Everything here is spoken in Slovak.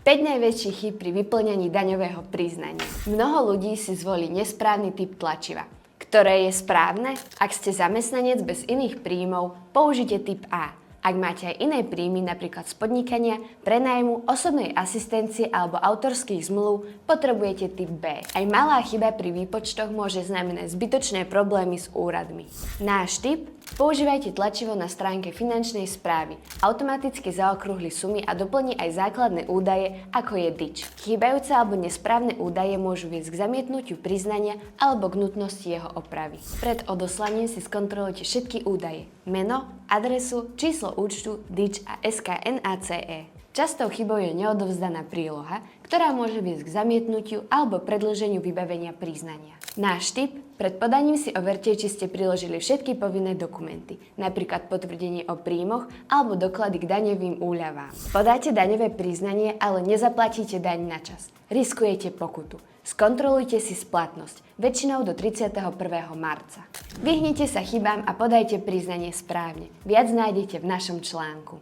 5 najväčších chýb pri vyplňaní daňového priznania. Mnoho ľudí si zvolí nesprávny typ tlačiva. Ktoré je správne? Ak ste zamestnanec bez iných príjmov, použite typ A. Ak máte aj iné príjmy, napríklad z podnikania, prenájmu, osobnej asistencie alebo autorských zmluv, potrebujete typ B. Aj malá chyba pri výpočtoch môže znamenať zbytočné problémy s úradmi. Náš typ? Používajte tlačivo na stránke finančnej správy. Automaticky zaokrúhli sumy a doplní aj základné údaje, ako je DIČ. Chýbajúce alebo nesprávne údaje môžu viesť k zamietnutiu priznania alebo k nutnosti jeho opravy. Pred odoslaním si skontrolujte všetky údaje. Meno, adresu, číslo účtu, DIČ a SKNACE. Častou chybou je neodovzdaná príloha, ktorá môže viesť k zamietnutiu alebo predĺženiu vybavenia priznania. Náš tip: pred podaním si overte, či ste priložili všetky povinné dokumenty, napríklad potvrdenie o príjmoch alebo doklady k daňovým úľavám. Podáte daňové priznanie, ale nezaplatíte daň na čas. Riskujete pokutu. Skontrolujte si splatnosť, väčšinou do 31. marca. Vyhnite sa chybám a podajte priznanie správne. Viac nájdete v našom článku.